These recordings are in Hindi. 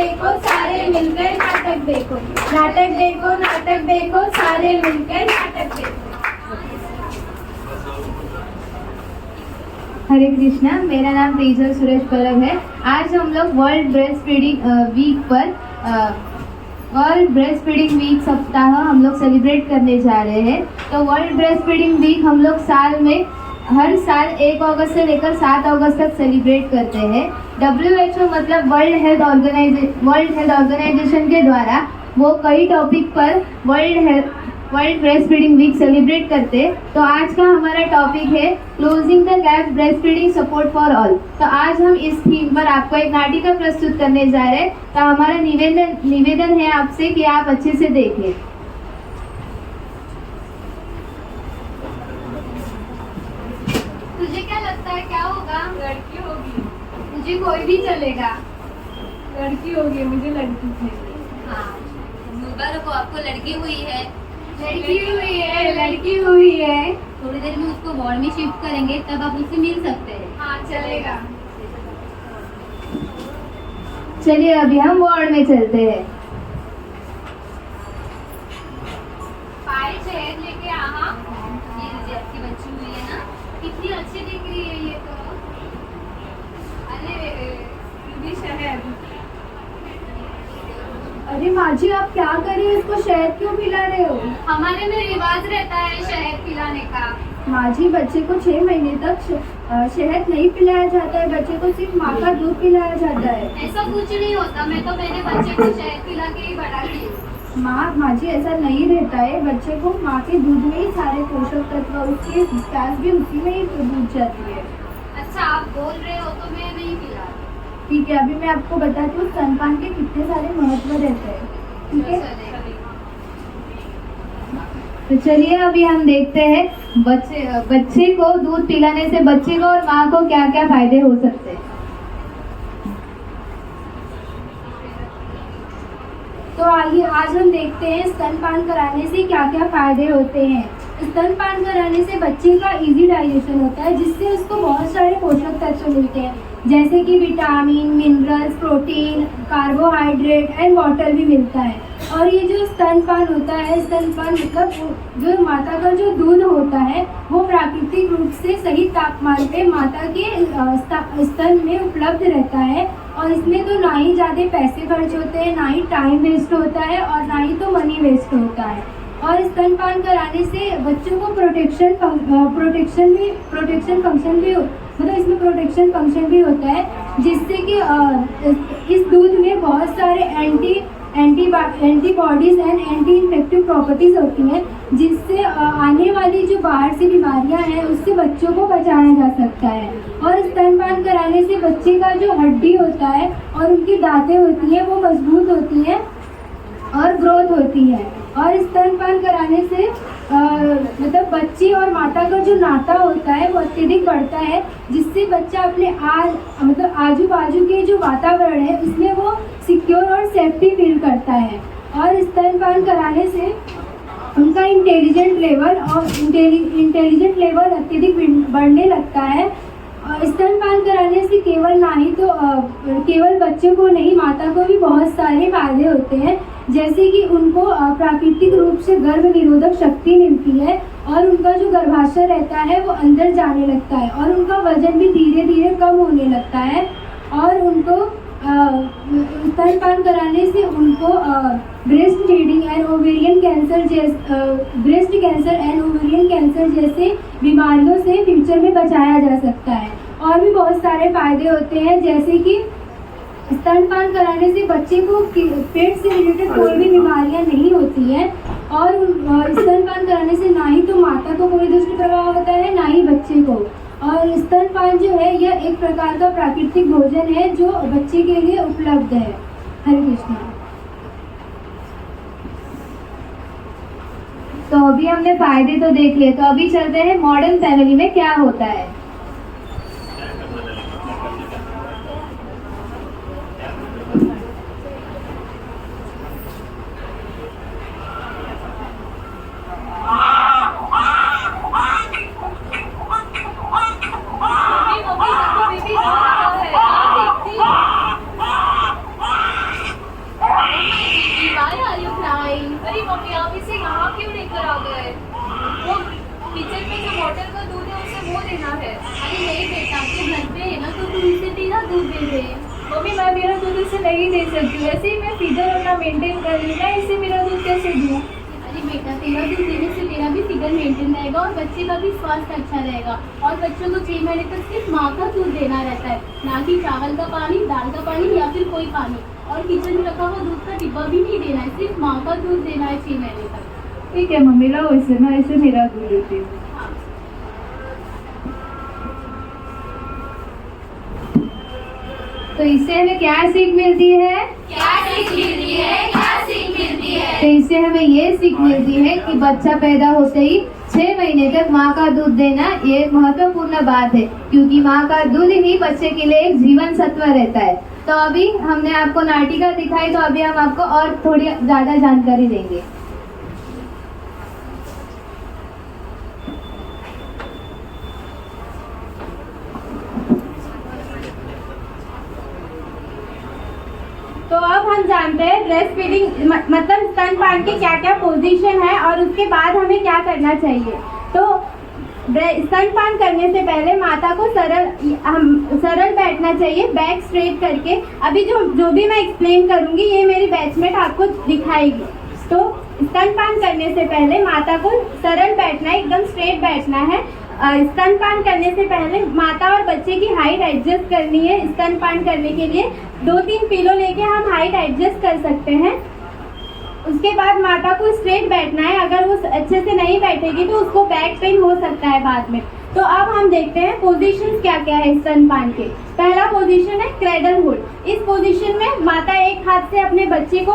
देखो सारे मिलकर नाटक देखो, नाटक देखो नाटक देखो सारे मिलकर नाटक देखो। हरे कृष्णा, मेरा नाम तेजल सुरेश परब है। आज हम लोग वर्ल्ड ब्रेस्ट फीडिंग वीक पर वर्ल्ड ब्रेस्ट फीडिंग वीक सप्ताह हम लोग सेलिब्रेट करने जा रहे हैं। तो वर्ल्ड ब्रेस्ट फीडिंग वीक हम लोग साल में हर साल 1 अगस्त से लेकर 7 अगस्त तक सेलिब्रेट करते हैं। WHO मतलब वर्ल्ड हेल्थ ऑर्गेनाइजेशन के द्वारा वो कई टॉपिक पर world breast feeding week celebrate करते हैं। तो आज का हमारा टॉपिक है closing the gap breast feeding support for all. तो आज हम इस थीम पर आपको एक नाटिका प्रस्तुत करने जा रहे हैं। तो हमारा निवेदन है आपसे कि आप अच्छे से देखें। तुझे क्या लगता है क्या होगा? लड़की होगी। मुझे कोई भी चलेगा। लड़की होगी, मुझे लड़की चाहिए। हाँ, मुबारक हो, आपको लड़की हुई है। लड़की हुई है, लड़की हुई है। थोड़ी देर में उसको वार्ड में शिफ्ट करेंगे, तब आप उससे मिल सकते हैं। हाँ, चलेगा। चलिए अभी हम वार्ड में चलते हैं। शहद लेके आहा। ये लीजिए, आपकी बच्ची हुई है ना, कितनी अच्छी दिख रही है ये तो। अरे शहद। अरे माँ जी, आप क्या कर रही हो? इसको शहद क्यों पिला रहे हो? हमारे में रिवाज रहता है शहद पिलाने का। माँ जी, बच्चे को 6 महीने तक शहद नहीं पिलाया जाता है। बच्चे को सिर्फ माँ का दूध पिलाया जाता है। ऐसा कुछ नहीं होता, मैं तो मेरे बच्चे को शहद पिला के ही बढ़ाती हूँ। माँ जी, ऐसा नहीं रहता है। बच्चे को माँ के दूध में ही सारे पोषक तत्व, उसकी प्यास भी उसी में ही दूध जाती है। अच्छा, आप बोल रहे हो तो मैं नहीं पिला। ठीक है, अभी मैं आपको बताती हूँ स्तनपान के कितने सारे महत्व रहते हैं। ठीक है, तो चलिए अभी हम देखते हैं बच्चे को दूध पिलाने से बच्चे को और माँ को क्या क्या फायदे हो सकते हैं। तो आइए आज हम देखते हैं स्तनपान कराने से क्या क्या फायदे होते हैं। स्तनपान कराने से बच्चे का इजी डाइजेशन होता है, जिससे उसको बहुत सारे पोषक तत्व मिलते हैं, जैसे कि vitamin, minerals, protein, carbohydrate and water भी मिलता है। और ये जो स्तनपान होता है, स्तनपान मतलब जो माता का जो दूध होता है वो प्राकृतिक रूप से सही तापमान पे माता के स्तन में उपलब्ध रहता है। और इसमें तो ना ही ज़्यादा पैसे खर्च होते हैं, ना ही टाइम वेस्ट होता है और ना ही तो मनी वेस्ट होता है। और स्तनपान कराने से बच्चों को प्रोटेक्शन फंक्शन भी मतलब इसमें प्रोटेक्शन फंक्शन भी होता है, जिससे कि इस दूध में बहुत सारे antibodies and anti infective properties होती हैं, जिससे आने वाली जो बाहर से बीमारियां हैं उससे बच्चों को बचाया जा सकता है। और स्तनपान कराने से बच्चे का जो हड्डी होता है और उनकी दांतें होती हैं वो मजबूत होती हैं और ग्रोथ होती है। और स्तनपान कराने से मतलब बच्चे और माता का जो नाता होता है वो अत्यधिक बढ़ता है, जिससे बच्चा अपने आजू बाजू के जो वातावरण है उसमें वो सिक्योर और सेफ्टी फील करता है। और स्तनपान कराने से उनका इंटेलिजेंट लेवल अत्यधिक बढ़ने लगता है। स्तनपान कराने से केवल बच्चे को नहीं, माता को भी बहुत सारे फायदे होते हैं, जैसे कि उनको प्राकृतिक रूप से गर्भ निरोधक शक्ति मिलती है और उनका जो गर्भाशय रहता है वो अंदर जाने लगता है और उनका वजन भी धीरे धीरे कम होने लगता है। और उनको स्तनपान कराने से उनको breast cancer and ovarian cancer जैसे बीमारियों से फ्यूचर में बचाया जा सकता है। और भी बहुत सारे फायदे होते हैं, जैसे कि स्तनपान कराने से बच्चे को पेट से रिलेटेड कोई भी बीमारियां नहीं होती हैं। और स्तनपान कराने से ना ही तो माता को कोई दुष्प्रभाव होता है, ना ही बच्चे को। और स्तनपान जो है यह एक प्रकार का प्राकृतिक भोजन है जो बच्चे के लिए उपलब्ध है। हरे कृष्णा। तो अभी हमने फायदे तो देख लिए, तो अभी चलते हैं मॉडर्न फैमिली में क्या होता है। देना है। अरे नहीं बेटा, तू घर पे है ना, तो तू इसे देना, दूध दे दे। मम्मी मैं मेरा दूध इसे नहीं दे सकती, वैसे ही मैं फिगर अपना मेंटेन कर रही हूँ, मैं इसे मेरा दूध कैसे दूँ? अरे बेटा, तेरा दूध देने से तेरा भी फिगर मेंटेन रहेगा और बच्चे का भी स्वास्थ्य अच्छा रहेगा। और बच्चों को 6 महीने तक सिर्फ माँ का दूध देना रहता है, ना कि चावल का पानी, दाल का पानी या फिर कोई पानी। और किचन में रखा हुआ दूध का डिब्बा भी नहीं देना है, सिर्फ माँ का दूध देना है 6 महीने तक। ठीक है मम्मी, लाओ इसे, मैं इसे मेरा दूध देती हूँ। हाँ। तो इससे हमें क्या सीख मिलती है? क्या सीख मिलती है? क्या सीख मिलती है? तो इससे हमें ये सीख मिलती है कि बच्चा पैदा होते ही 6 महीने तक माँ का दूध देना ये महत्वपूर्ण बात है, क्योंकि माँ का दूध ही बच्चे के लिए एक जीवन सत्व रहता है। तो अभी हमने आपको नाटिका दिखाई, तो अभी हम आपको और थोड़ी ज्यादा जानकारी देंगे। तो अब हम जानते हैं ब्रेस्ट फीडिंग मतलब स्तनपान के क्या क्या पोजीशन है और उसके बाद हमें क्या करना चाहिए। तो स्तनपान करने से पहले माता को सरल बैठना चाहिए, बैक स्ट्रेट करके। अभी जो भी मैं एक्सप्लेन करूंगी ये मेरी बैचमेट आपको दिखाएगी। तो स्तनपान करने से पहले माता को सरल बैठना है, एकदम स्ट्रेट बैठना है। स्तनपान करने से पहले माता और बच्चे की हाइट एडजस्ट करनी है। स्तनपान करने के लिए 2-3 पिलो लेके हम हाइट एडजस्ट कर सकते हैं। उसके बाद माता को स्ट्रेट बैठना है, अगर वो अच्छे से नहीं बैठेगी तो उसको बैक पेन हो सकता है बाद में। तो अब हम देखते हैं पोजीशंस क्या क्या है स्तनपान के। पहला पोजीशन है क्रेडल होल्ड। इस पोजीशन में माता एक हाथ से अपने बच्चे को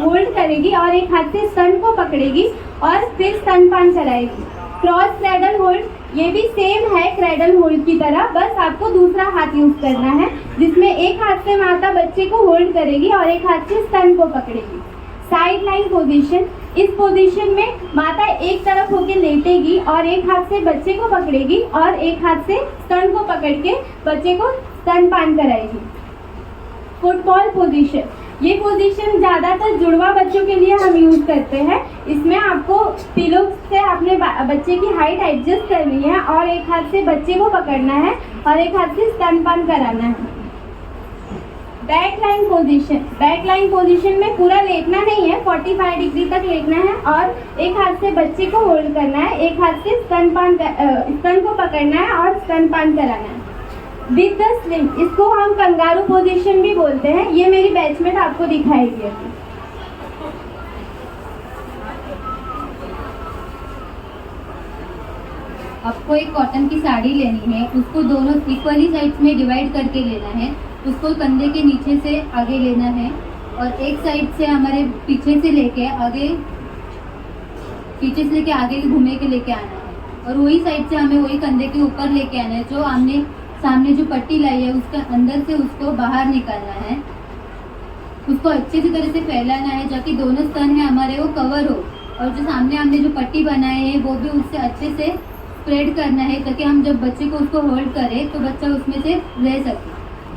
होल्ड करेगी और एक हाथ से स्तन को पकड़ेगी और फिर स्तनपान कराएगी। क्रॉस क्रेडल होल्ड, ये भी सेम है क्रेडल होल्ड की तरह, बस आपको दूसरा हाथ यूज करना है, जिसमें एक हाथ से माता बच्चे को होल्ड करेगी और एक हाथ से स्तन को पकड़ेगी। साइड लाइन पोजीशन, इस पोजीशन में माता एक तरफ होकर लेटेगी और एक हाथ से बच्चे को पकड़ेगी और एक हाथ से स्तन को पकड़ के बच्चे को स्तनपान कराएगी। फुटबॉल पोजीशन, ये पोजीशन ज़्यादातर जुड़वा बच्चों के लिए हम यूज करते हैं। इसमें आपको पिलो से अपने बच्चे की हाइट एडजस्ट करनी है और एक हाथ से बच्चे को पकड़ना है और एक हाथ से स्तनपान कराना है। Back line position, back line position में पूरा लेटना नहीं है, 45 डिग्री तक लेटना है और एक हाथ से बच्चे को होल्ड करना है, एक हाथ से स्तन को पकड़ना है और स्तनपान कराना है। विद द स्लिंग, इसको हम कंगारू पोजीशन भी बोलते हैं। ये मेरी बैचमेट आपको दिखाएगी। आपको एक कॉटन की साड़ी लेनी है, उसको दोनों इक्वली साइड्स में डिवाइड करके लेना है। उसको कंधे के नीचे से आगे लेना है और एक साइड से हमारे पीछे से लेके आगे घूमे के लेके आना है और वही साइड से हमें वही कंधे के ऊपर लेके आना है। जो हमने सामने जो पट्टी लाई है उसके अंदर से उसको बाहर निकालना है। उसको अच्छे से तरह से फैलाना है ताकि दोनों स्तन है हमारे वो कवर हो और जो सामने हमने जो पट्टी बनाए है वो भी उससे अच्छे से स्प्रेड करना है ताकि हम जब बच्चे को उसको होल्ड करें तो बच्चा उसमें से रह सके।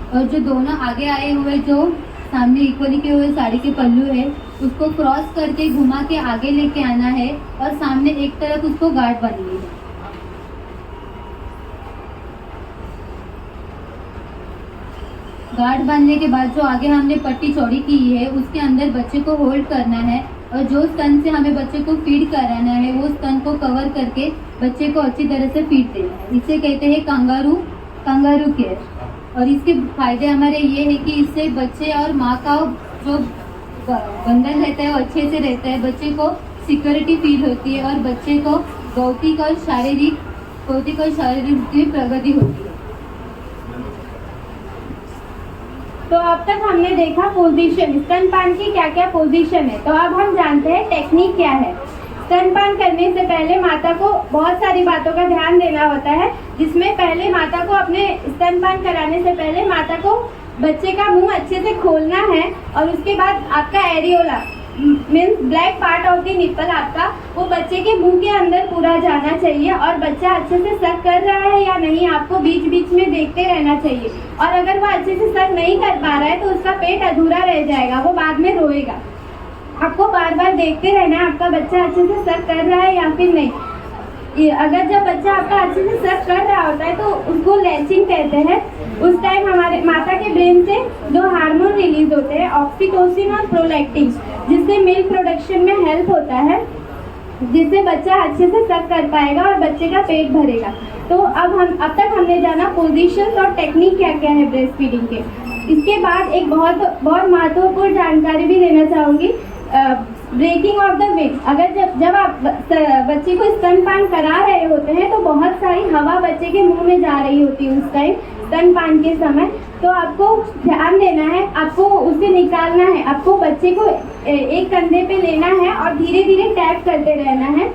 और जो दोनों आगे आए हुए जो सामने इक्वली के हुए साड़ी के पल्लू है उसको क्रॉस करके घुमा के आगे लेके आना है और सामने एक तरफ उसको गार्ड बांधनी है। गार्ड बांधने के बाद जो आगे हमने पट्टी चौड़ी की है उसके अंदर बच्चे को होल्ड करना है और जो स्तन से हमें बच्चे को फीड कराना है वो स्तन को कवर करके बच्चे को अच्छी तरह से फीड देना है। इसे कहते हैं कंगारू केयर। और इसके फायदे हमारे ये है कि इससे बच्चे और माँ का जो बंधन रहता है वो अच्छे से रहता है, बच्चे को सिक्योरिटी फील होती है और बच्चे को भौतिक और शारीरिक प्रगति होती है। तो अब तक हमने देखा पोजीशन, स्तनपान की क्या क्या पोजीशन है। तो अब हम जानते हैं टेक्निक क्या है। स्तनपान करने से पहले माता को बहुत सारी बातों का ध्यान देना होता है, जिसमें पहले माता को अपने स्तनपान कराने से पहले माता को बच्चे का मुंह अच्छे से खोलना है और उसके बाद आपका areola means black part of the nipple आपका वो बच्चे के मुंह के अंदर पूरा जाना चाहिए और बच्चा अच्छे से सक कर रहा है या नहीं आपको बीच बीच में देखते रहना चाहिए। और अगर वो अच्छे से सक नहीं कर पा रहा है तो उसका पेट अधूरा रह जाएगा, वो बाद में रोएगा। आपको बार बार देखते रहना है आपका बच्चा अच्छे से सक कर रहा है या फिर नहीं। अगर जब बच्चा आपका अच्छे से सक कर रहा होता है तो उसको लैचिंग कहते हैं। उस टाइम हमारे माता के ब्रेन से जो हार्मोन रिलीज होते हैं ऑक्सीटोसिन और प्रोलैक्टिन, जिससे मिल्क प्रोडक्शन में हेल्प होता है, जिससे बच्चा अच्छे से सक कर पाएगा और बच्चे का पेट भरेगा। तो अब तक हमने जाना पोजीशंस और टेक्निक क्या क्या है ब्रेस्ट फीडिंग के। इसके बाद एक बहुत महत्वपूर्ण जानकारी भी देना चाहूँगी, ब्रेकिंग ऑफ द विंग। अगर जब आप बच्चे को स्तनपान करा रहे होते हैं तो बहुत सारी हवा बच्चे के मुंह में जा रही होती है उस टाइम स्तनपान के समय, तो आपको ध्यान देना है, आपको उसे निकालना है। आपको बच्चे को एक कंधे पे लेना है और धीरे धीरे टैप करते रहना है।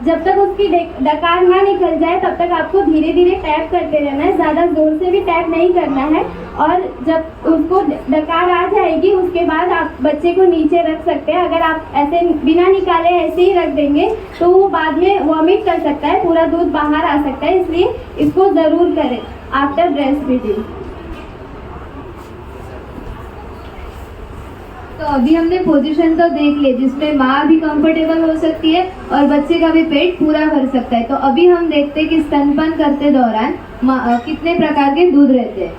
जब तक उसकी डकार ना निकल जाए तब तक आपको धीरे धीरे टैप करते रहना है, ज़्यादा ज़ोर से भी टैप नहीं करना है। और जब उसको डकार आ जाएगी उसके बाद आप बच्चे को नीचे रख सकते हैं। अगर आप ऐसे बिना निकाले ऐसे ही रख देंगे तो वो बाद में वॉमिट कर सकता है, पूरा दूध बाहर आ सकता है, इसलिए इसको ज़रूर करें आफ्टर ब्रेस्ट फीडिंग। तो अभी हमने पोजीशन तो देख ली जिसमें माँ भी कंफर्टेबल हो सकती है और बच्चे का भी पेट पूरा भर सकता है। तो अभी हम देखते हैं कि स्तनपान करते दौरान कितने प्रकार के दूध रहते हैं।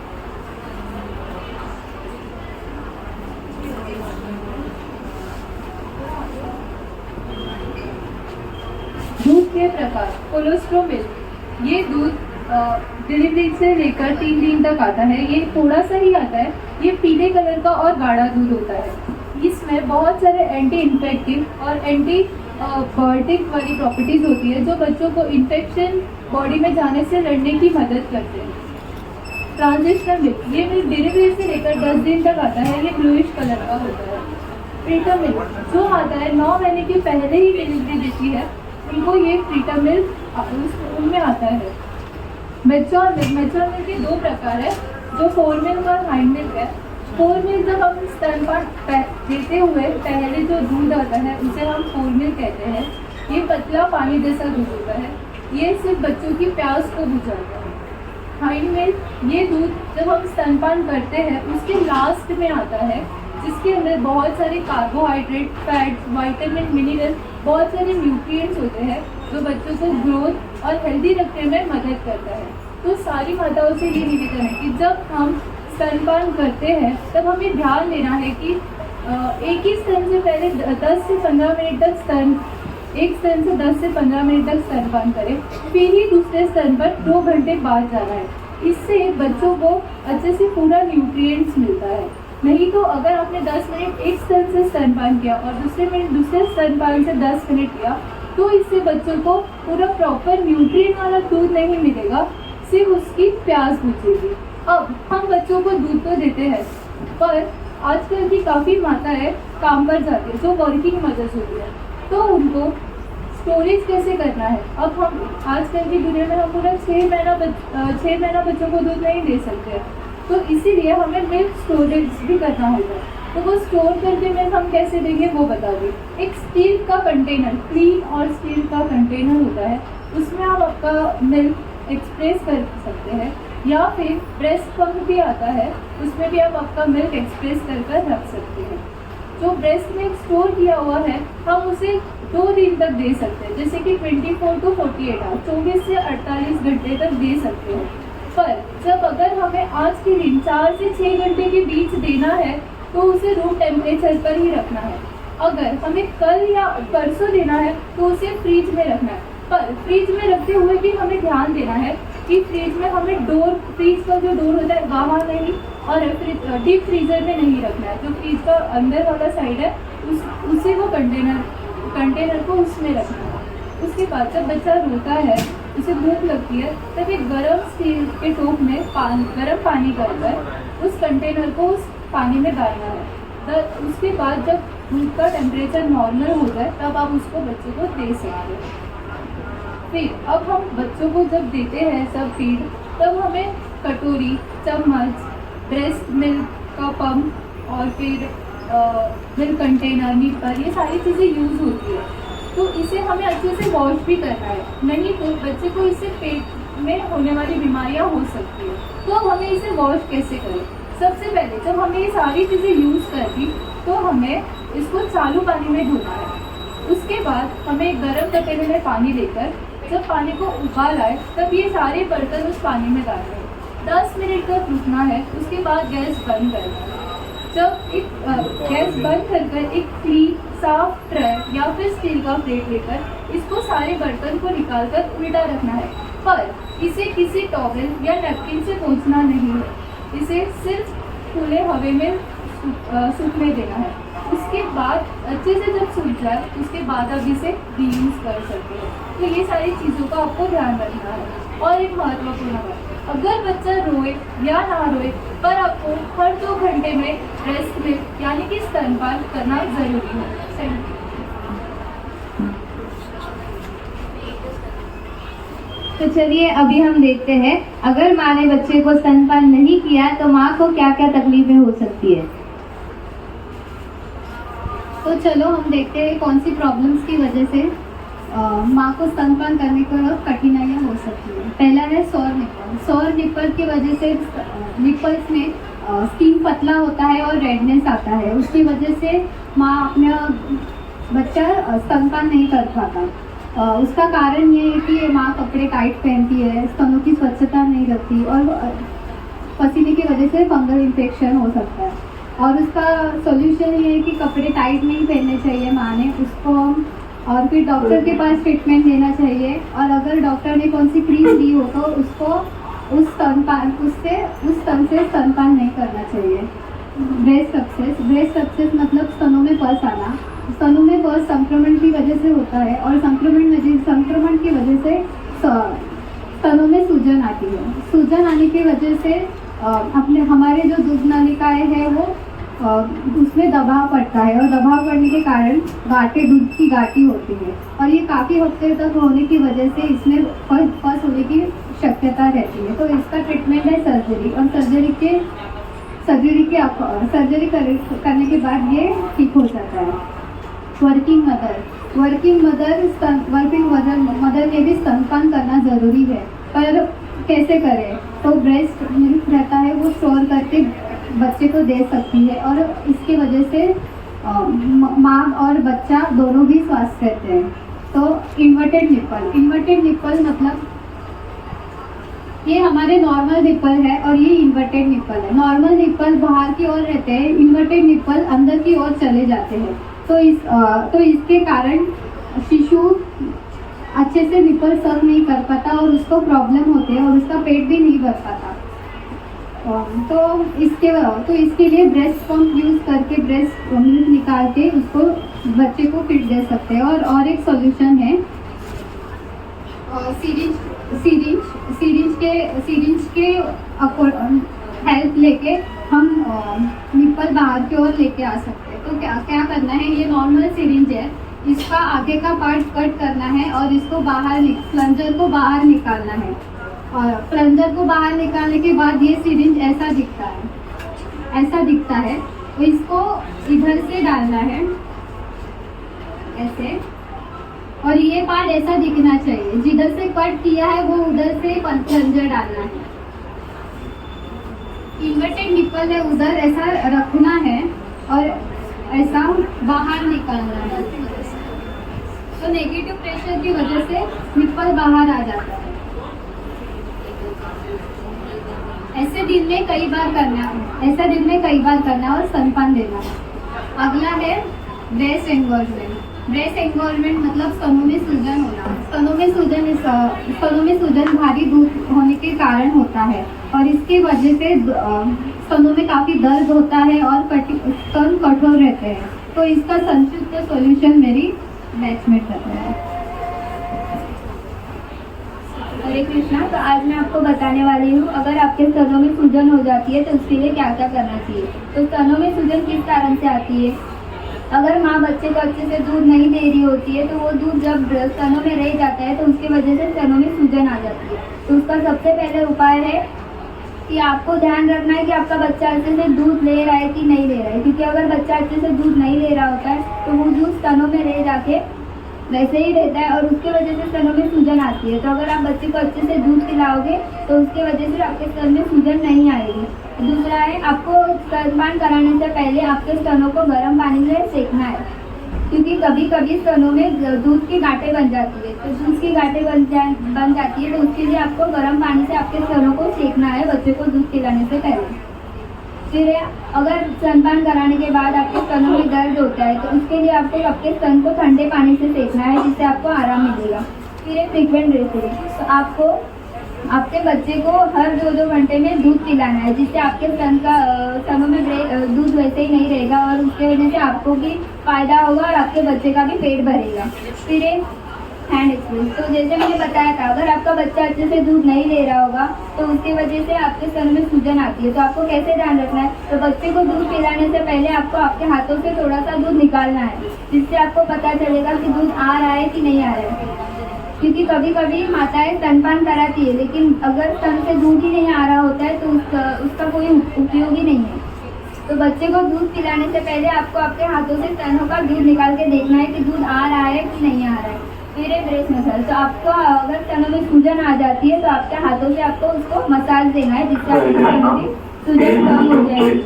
दूध के प्रकार। कोलोस्ट्रम मिल्क, ये दूध डिलीवरी से लेकर 3 दिन तक आता है। ये थोड़ा सा ही आता है, ये पीले कलर का और गाढ़ा दूध होता है। इसमें बहुत सारे एंटी इन्फेक्टिव और एंटी बायोटिक वाली प्रॉपर्टीज होती है जो बच्चों को इन्फेक्शन बॉडी में जाने से लड़ने की मदद करते हैं। ट्रांजिशनल मिल्क, ये मिल्क डिलीवरी से लेकर 10 दिन तक आता है, ये ब्लूइश कलर का होता है। प्रीटर्म मिल्क जो आता है 9 महीने के पहले ही डिलीवरी देती है उनको ये प्रीटर्म मिल्क उनमें आता है। मैच्योर मिल्क के 2 प्रकार है, जो फोर मिल्क और हाइंड मिल्क है। फोर मिल्क जब हम स्तनपान देते हुए पहले जो दूध आता है उसे हम फोर मिल्क कहते हैं। ये पतला पानी जैसा दूध होता है, ये सिर्फ बच्चों की प्यास को बुझाता है। हाइंड मिल्क, ये दूध जब हम स्तनपान करते हैं उसके लास्ट में आता है, जिसके अंदर बहुत सारे कार्बोहाइड्रेट, फैट्स, विटामिन, मिनरल, बहुत सारे न्यूट्रिएंट्स होते हैं जो बच्चों को ग्रोथ और हेल्दी रखने में मदद करता है। तो सारी माताओं से ये निवेदन है कि जब हम स्तनपान करते हैं तब हमें ध्यान देना है कि एक ही स्तन से पहले 10 से 15 मिनट तक एक स्तन से 10 से 15 मिनट तक स्तनपान करें, फिर ही दूसरे स्तन पर 2 घंटे बाद जाना है। इससे बच्चों को अच्छे से पूरा न्यूट्रिएंट्स मिलता है। नहीं तो अगर आपने 10 मिनट एक स्तन से स्तनपान किया और दूसरे स्तनपान से 10 मिनट किया तो इससे बच्चों को पूरा प्रॉपर न्यूट्रिएंट वाला दूध नहीं मिलेगा, सिर्फ उसकी प्यास बुझेगी। अब हम बच्चों को दूध तो देते हैं, पर आजकल की काफ़ी माताएं काम पर जाती है जो वर्किंग मदर्स होती है, तो उनको स्टोरेज कैसे करना है। अब हम आजकल की दुनिया में हम पूरा 6 महीना बच्चों को दूध नहीं दे सकते, तो इसीलिए हमें मिल्क स्टोरेज भी करना होगा। तो वो स्टोर करके मिल्क हम कैसे देंगे वो बता दी। एक स्टील का कंटेनर, क्लीन और स्टील का कंटेनर होता है, उसमें आप आपका मिल्क एक्सप्रेस कर सकते हैं, या फिर ब्रेस्ट पंप भी आता है, उसमें भी आप आपका मिल्क एक्सप्रेस कर रख सकते हैं। जो ब्रेस्ट मिल्क स्टोर किया हुआ है हम उसे 2 दिन तक दे सकते हैं, जैसे कि 24 to 48 आवर, 24 से 48 घंटे तक दे सकते हैं। पर जब अगर हमें आज के दिन 4 से 6 घंटे के बीच देना है तो उसे रूम टेम्परेचर पर ही रखना है। अगर हमें कल या परसों देना है तो उसे फ्रिज में रखना है, पर फ्रिज में रखते हुए भी हमें ध्यान देना है कि फ्रिज में हमें फ्रिज का जो डोर होता है वहाँ नहीं, और डीप फ्रीजर में नहीं रखना है। जो फ्रिज का अंदर वाला साइड है उसे वो कंटेनर को उसमें रखना है। उसके बाद जब बच्चा रोता है, उसे भूख लगती है, तब एक गर्म स्टील के टोप में गर्म पानी कर उस कंटेनर को उस पानी में डालना है। उसके बाद जब दूध का टेम्परेचर नॉर्मल हो जाए तब आप उसको बच्चे को दे सकते हैं। फिर अब हम बच्चों को जब देते हैं सब फीड, तब हमें कटोरी, चम्मच, ब्रेस्ट मिल्क का पंप और फिर मिल्क कंटेनर, निप्पर, ये सारी चीज़ें यूज़ होती है। तो इसे हमें अच्छे से वॉश भी करना है, नहीं तो बच्चे को इससे पेट में होने वाली बीमारियां हो सकती है। तो हमें इसे वॉश कैसे करें। सबसे पहले जब हमने ये सारी चीज़ें यूज़ कर दी तो हमें इसको चालू पानी में धोना है। उसके बाद हमें एक गर्म कंटेनर में पानी लेकर जब पानी को उबाल आए तब ये सारे बर्तन उस पानी में डालने हैं। 10 मिनट तक रुकना है, उसके बाद गैस बंद करना है। जब गैस बंद कर एक क्लीन साफ ट्रे या फिर स्टील का प्लेट लेकर इसको सारे बर्तन को निकालकर उल्टा रखना है, पर इसे किसी टॉवेल या नैपकिन से पोंछना नहीं है। इसे सिर्फ खुले हवा में सूखने देना है। उसके बाद अच्छे से जब सूख जाए उसके बाद आप इसे रीयूज कर सकते हैं। तो ये सारी चीज़ों का आपको ध्यान रखना है। और एक महत्वपूर्ण बात, अगर बच्चा रोए या ना रोए पर आपको हर 2 घंटे में ब्रेस्ट मिल्क यानी कि स्तनपान करना ज़रूरी है। तो चलिए अभी हम देखते हैं अगर माँ ने बच्चे को स्तनपान नहीं किया तो माँ को क्या क्या तकलीफें हो सकती है। तो चलो हम देखते हैं कौन सी प्रॉब्लम्स की वजह से माँ को स्तनपान करने को कठिनाइयाँ हो सकती है। पहला है सौर निपल। सौर निपल की वजह से निपल्स में स्किन पतला होता है और रेडनेस आता है। उसकी वजह से माँ अपना बच्चा स्तनपान नहीं कर पाता। उसका कारण ये है कि माँ कपड़े टाइट पहनती है, स्तनों की स्वच्छता नहीं रखती और पसीने की वजह से फंगल इन्फेक्शन हो सकता है। और उसका सॉल्यूशन ये है कि कपड़े टाइट नहीं पहनने चाहिए माँ ने उसको, और फिर डॉक्टर के पास ट्रीटमेंट लेना चाहिए। और अगर डॉक्टर ने कौन सी क्रीम दी हो तो उसको उस स्तन से स्तनपान नहीं करना चाहिए। ब्रेस्ट सक्सेस मतलब स्तनों में पस आना। स्तनों में पस संक्रमण की वजह से होता है और संक्रमण की वजह से स्तनों में सूजन आती है। सूजन आने की वजह से हमारे जो दूध नलिकाएं हैं वो उसमें दबाव पड़ता है और दबाव पड़ने के कारण दूध की गांठी होती है और ये काफ़ी हफ्ते तक होने की वजह से इसमें पस होने की शक्यता रहती है। तो इसका ट्रीटमेंट है सर्जरी, और सर्जरी करने के बाद ये ठीक हो जाता है। वर्किंग मदर ने भी स्तनपान करना ज़रूरी है, पर कैसे करें? तो ब्रेस्ट मिल्क रहता है वो स्टोर करके बच्चे को दे सकती है और इसके वजह से माँ और बच्चा दोनों भी स्वस्थ रहते हैं। तो इन्वर्टेड निप्पल मतलब ये हमारे नॉर्मल निप्पल है और ये इन्वर्टेड निप्पल है। नॉर्मल निप्पल बाहर की ओर रहते हैं, इन्वर्टेड निप्पल अंदर की ओर चले जाते हैं। तो इसके कारण शिशु अच्छे से निप्पल सक नहीं कर पाता और उसको प्रॉब्लम होती है और उसका पेट भी नहीं भर पाता। तो इसके लिए ब्रेस्ट पंप यूज़ करके ब्रेस्ट मिल्क निकाल के उसको बच्चे को फिट दे सकते हैं। और एक सॉल्यूशन है सीरिंज के हेल्प लेके हम निप्पल बाहर की ओर लेके आ सकते हैं। तो क्या करना है, ये नॉर्मल सीरिंज है, इसका आगे का पार्ट कट करना है और इसको प्लंजर को बाहर निकालना है। और प्लंजर को बाहर निकालने के बाद ये सीरिंज ऐसा दिखता है। तो इसको इधर से डालना है ऐसे, और ये पार्ट ऐसा दिखना चाहिए। जिधर से कट किया है वो उधर से प्लंजर डालना है। इन्वर्टेड निप्पल है उधर ऐसा रखना है और ऐसा बाहर निकालना है। तो नेगेटिव प्रेशर की वजह से निप्पल बाहर आ जाता है। ऐसे दिन में कई बार करना और स्तनपान देना। अगला है ब्रेस्ट एंगोर्जमेंट मतलब स्तनों में सूजन होना। स्तनों में सूजन भारी दूध होने के कारण होता है और इसकी वजह से स्तनों में काफ़ी दर्द होता है और स्तन कठोर रहते हैं। तो इसका संक्षिप्त सॉल्यूशन मेरी बैचमेट बताया। हरे कृष्णा। तो आज मैं आपको बताने वाली हूँ अगर आपके स्तनों में सूजन हो जाती है तो उसके लिए क्या क्या करना चाहिए। तो स्तनों में सूजन किस कारण से आती है? अगर माँ बच्चे को अच्छे से दूध नहीं दे रही होती है तो वो दूध जब स्तनों में रह जाता है तो उसकी वजह से स्तनों में सूजन आ जाती है। तो उसका सबसे पहले उपाय है कि आपको ध्यान रखना है कि आपका बच्चा अच्छे से दूध ले रहा है कि नहीं ले रहा है, क्योंकि अगर बच्चा अच्छे से दूध नहीं ले रहा होता है तो वो दूध स्तनों में रह जाके वैसे ही रहता है और उसके वजह से स्तनों में सूजन आती है। तो अगर आप बच्चे को अच्छे से दूध पिलाओगे तो उसके वजह से आपके स्तन में सूजन नहीं आएगी। दूसरा है, आपको स्तनपान कराने से पहले आपके स्तनों को गर्म पानी से सेकना है, क्योंकि कभी कभी स्तनों में दूध की गांठें बन जाती है। तो दूध की गांठें बन जाती है तो उसके लिए आपको गर्म पानी से आपके स्तनों को सेकना है बच्चे को दूध पिलाने से पहले। फिर अगर स्तनपान कराने के बाद आपके स्तनों में दर्द होता है तो उसके लिए आपको आपके स्तन को ठंडे पानी से सेकना है जिससे आपको आराम मिलेगा। फिर फ्रीक्वेंट ड्रेसिंग, तो आपको आपके बच्चे को हर 2-2 घंटे में दूध पिलाना है जिससे आपके स्तनों में दूध वैसे ही नहीं रहेगा और उसके वजह से आपको भी फायदा होगा और आपके बच्चे का भी पेट भरेगा। फिर हैंड एक्सपोज, तो जैसे मैंने बताया था अगर आपका बच्चा अच्छे से दूध नहीं ले रहा होगा तो उसकी वजह से आपके स्तन में सूजन आती है। तो आपको कैसे ध्यान रखना है, तो बच्चे को दूध पिलाने से पहले आपको आपके हाथों से थोड़ा सा दूध निकालना है जिससे आपको पता चलेगा कि दूध आ रहा है कि नहीं आ रहा है। क्योंकि कभी कभी माताएं स्तनपान कराती है लेकिन अगर स्तन से दूध ही नहीं आ रहा होता है तो उसका कोई उपयोग ही नहीं है। तो बच्चे को दूध पिलाने से पहले आपको आपके हाथों से स्तनों का दूध निकाल के देखना है कि दूध आ रहा है कि नहीं आ रहा है। फिर ब्रेस्ट मसाज, तो आपको अगर स्तनों में सूजन आ जाती है तो आपके हाथों से आपको उसको मसाज देना है जिससे आपके स्तनों में सूजन कम हो जाएगी।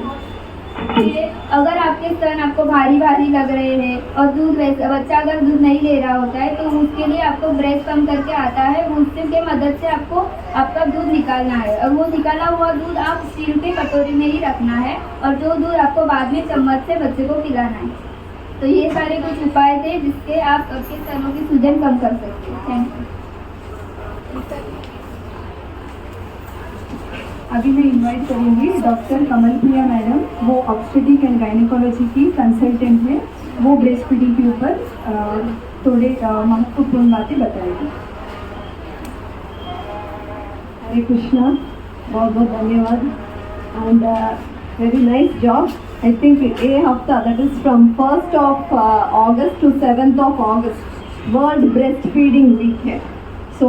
फिर अगर आपके स्तन आपको भारी भारी लग रहे हैं और बच्चा अगर दूध नहीं ले रहा होता है तो उसके लिए आपको ब्रेस्ट पंप करके आता है, उससे के मदद से आपको आपका दूध निकालना है और वो निकाला हुआ दूध आप स्टील के कटोरी में ही रखना है और जो दूध आपको बाद में चम्मच से बच्चे को पिलाना है। तो ये सारे कुछ उपाय थे जिससे आप आपके स्तनों की सूजन कम कर सकते हैं। Thank you. अभी मैं इनवाइट करूँगी डॉक्टर कमल प्रिया मैडम, वो ऑब्स्टेटिक एंड गायनेकोलॉजी की कंसल्टेंट है। वो ब्रेस्ट फीडिंग के ऊपर थोड़े महत्वपूर्ण बातें बताएगी। हरे कृष्णा, बहुत बहुत धन्यवाद and very nice job. I think ये हफ्ता that is from 1st of August to 7th of August world breast feeding week है। सो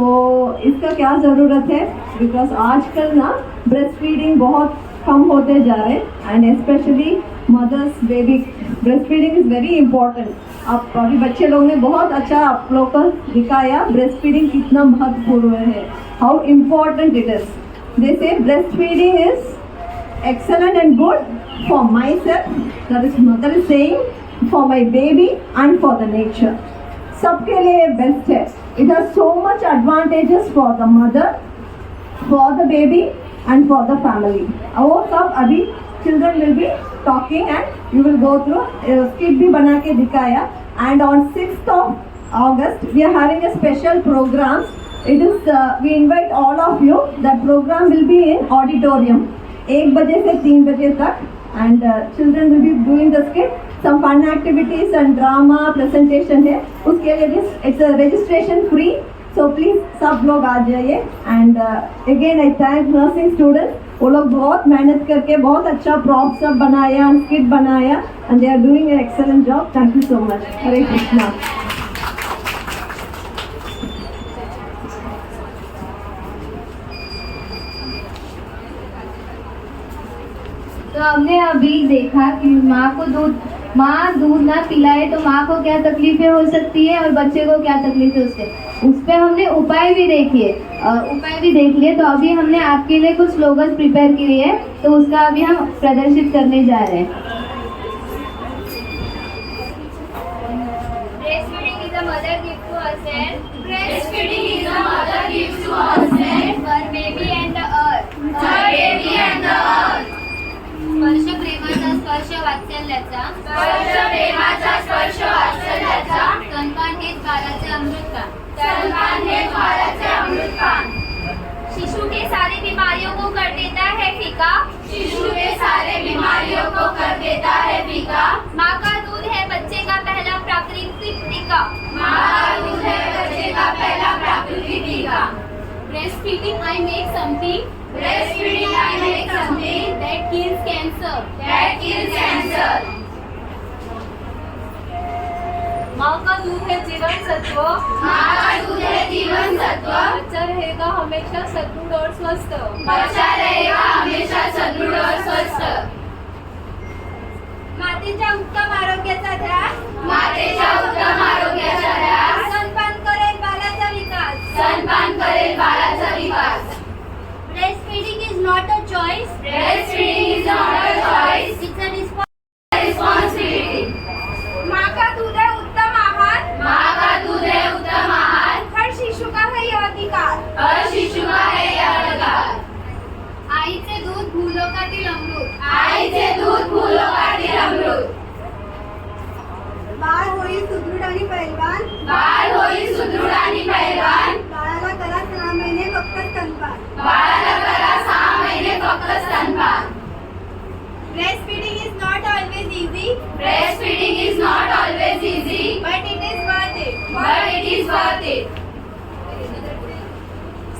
इसका क्या ज़रूरत है, बिकॉज आजकल ना ब्रेस्ट फीडिंग बहुत कम होते जा रहे हैं and specially mothers baby breast feeding is very important. आप अभी बच्चे लोग ने बहुत अच्छा आप लोग को दिखाया ब्रेस्ट फीडिंग कितना महत्वपूर्ण है, हाउ इम्पॉर्टेंट इट इज़। दे से breast feeding is excellent and good for myself, that is mother is saying, for my baby and for the nature. सबके लिए बेस्ट है। It has so much advantages for the mother, for the baby and for the family. वो सब अभी children will be talking and you will go through skit भी बना के दिखाया। And on 6th of August we are having a special program. It is we invite all of you. That program will be in auditorium 1 बजे से 3 बजे तक and children will be doing the skit, some fun activities and drama presentation है। उसके लिए भी it's a registration free, so please सब लोग आ जाइए। and again I thank nursing students, वो लोग बहुत मेहनत करके बहुत अच्छा प्रॉप सब बनाया and skit बनाया and they are doing an excellent job. Thank you so much. हरे कृष्णा। तो हमने अभी देखा कि माँ दूध ना पिलाए तो माँ को क्या तकलीफें हो सकती है और बच्चे को क्या तकलीफें हो सकती है। उस पर हमने उपाय भी देख लिए। तो अभी हमने आपके लिए कुछ स्लोगन प्रिपेयर किए हैं तो उसका अभी हम प्रदर्शित करने जा रहे हैं। Breastfeeding is a mother gift to herself. Breastfeeding is a mother gift to herself, Her baby and the earth. her baby and the earth. स्पर्श प्रेमाचा स्पर्श वात्सल्याचा स्पर्श प्रेमाचा स्पर्श वात्सल्याचा स्तनपान हेच बाळाचे अमृतपान. स्तनपान हे बाळाचे अमृतपान. शिशु के सारी बीमारियों को कर देता है फीका. शिशु के सारे बीमारियों को कर देता है फीका. माँ का दूध है बच्चे का पहला प्राकृतिक टीका. माँ का दूध है बच्चे का पहला प्राकृतिक टीका. Breastfeeding I make something Breastfeeding I make something that kills cancer. that kills cancer. माँ का दूध है जीवन सत्व. माँ का दूध है जीवन सत्व. बच्चा रहेगा हमेशा सदृढ़ और स्वस्थ. बच्चा रहेगा हमेशा सदृढ और स्वस्थ. मातेच्या उत्तम आरोग्याचा ध्यास. मातेच्या उत्तम आरोग्याचा ध्यास. स्तनपान करेल बाळाचा विकास. स्तनपान करेल बाळाचा विकास. Breastfeeding is not a choice. Breastfeeding is not a choice. It's a responsibility. माँ का दूध है उत्तम आईचे दूध फूलों कातील अमृत. बाळ होईल सुदृढ आणि पैलवान. बाळ होईल सुदृढ आणि पैलवान. बाळाला करा 6 महिने फक्त स्तनपान. बाळाला करा 6 महिने फक्त स्तनपान. Breastfeeding is not always easy, Breastfeeding is not always easy, but it is worth it. but it is worth it.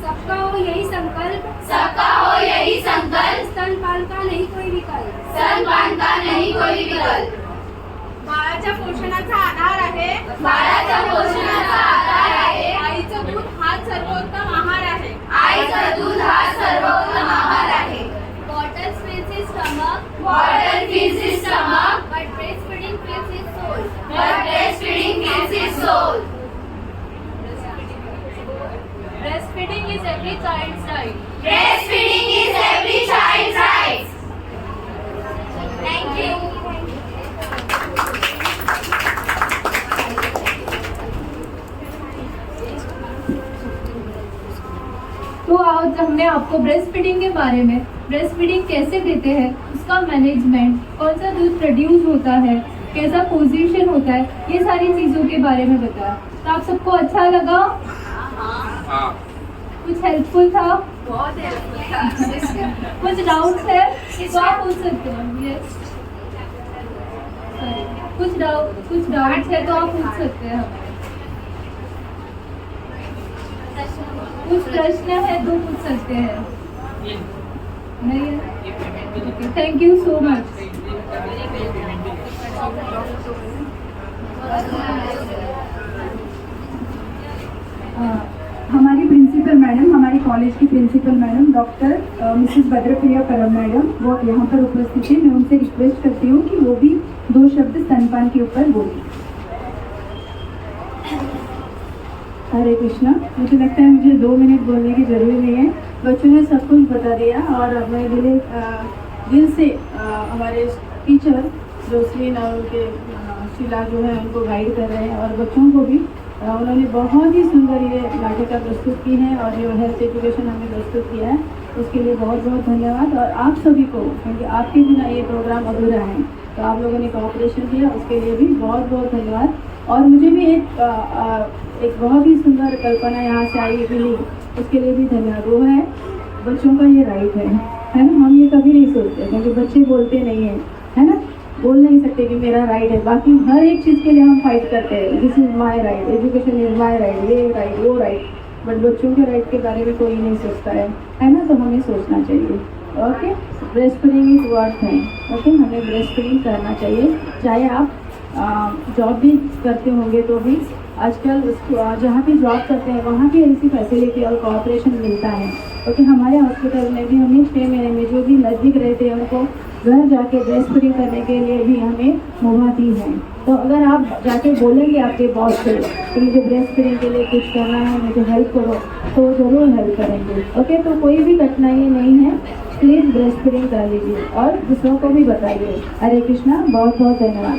सबका हो यही संकल्प, सबका हो यही संकल्प, स्तनपान का नहीं कोई विकल्प. स्तनपान का नहीं कोई विकल्प. बाळाच्या पोषणाचा आधार आहे. बाळाच्या पोषणाचा आधार आहे. आईचं दूध हाच सर्वोत्तम आहार आहे. आईचं दूध हा सर्वोत्तम आहार आहे. Bottle fills his stomach, Bottle fills his stomach, but breastfeeding fills his soul. but breastfeeding fills his soul. Breastfeeding is every child's right. Breastfeeding is every child's right. Thank you. तो आज हमने आपको ब्रेस्ट फीडिंग के बारे में, ब्रेस्ट फीडिंग कैसे देते हैं, उसका मैनेजमेंट, कौन सा दूध प्रोड्यूस होता है, कैसा पोजीशन होता है, ये सारी चीज़ों के बारे में बताया. तो आप सबको अच्छा लगा? कुछ हेल्पफुल था? बहुत हेल्पफुल था. कुछ डाउट्स है तो आप पूछ सकते हैं. यस, कुछ डाउट्स है तो आप पूछ सकते हैं. कुछ प्रश्न है तो पूछ सकते हैं. नहीं है? Thank you so much. हमारी प्रिंसिपल मैडम, हमारी कॉलेज की प्रिंसिपल मैडम डॉक्टर मिसेस भद्रप्रिया करम मैडम, वो यहाँ पर उपस्थित है. मैं उनसे रिक्वेस्ट करती हूँ कि वो भी 2 शब्द स्तनपान के ऊपर बोलें. हरे कृष्णा. मुझे लगता है मुझे 2 मिनट बोलने की ज़रूरी नहीं है. बच्चों ने सब कुछ बता दिया और अब मैं दिल से हमारे टीचर जोसलीन और उनके शीला जो है उनको गाइड कर रहे हैं और बच्चों को भी उन्होंने बहुत ही सुंदर ये नाटिका प्रस्तुत की है और जो हेल्थ एजुकेशन हमें प्रस्तुत किया है उसके लिए बहुत बहुत धन्यवाद. और आप सभी को, क्योंकि आपके बिना ये प्रोग्राम अधूरा है, तो आप लोगों ने कोऑपरेशन किया उसके लिए भी बहुत बहुत धन्यवाद. और मुझे भी एक बहुत ही सुंदर कल्पना यहाँ से आई मिली, उसके लिए भी धन्यवाद. वो है बच्चों का ये राइट है ना. हम ये कभी नहीं सोचते क्योंकि बच्चे बोलते नहीं हैं, है ना, बोल नहीं सकते कि मेरा राइट है. बाकी हर एक चीज़ के लिए हम फाइट करते हैं. This is my right, education is my right, ये राइट वो राइट. बट बच्चों के राइट के बारे में कोई नहीं सोचता है ना. तो हमें सोचना चाहिए. Okay, breast feeding is worth है. ओके, हमें ब्रेस्ट फीडिंग करना चाहिए. चाहे आप जॉब भी करते होंगे तो भी आजकल जहाँ भी जॉब करते हैं वहाँ भी ऐसी फैसिलिटी और कोऑपरेशन मिलता है. क्योंकि हमारे हॉस्पिटल में भी हमें 6 महीने में जो भी नज़दीक रहते हैं उनको घर जाके ब्रेस्ट फीडिंग करने के लिए भी हमें मुहैया दी है. तो अगर आप जाके बोलेंगे आपके बॉस से कि मुझे ब्रेस्ट फीडिंग के लिए कुछ करना है, मुझे हेल्प करो, तो ज़रूर हेल्प करेंगे. ओके, तो कोई भी कठिनाई नहीं है. प्लीज़ ब्रेस्ट फीडिंग कर लीजिए और दूसरों को भी बताइए. हरे कृष्णा. बहुत बहुत धन्यवाद.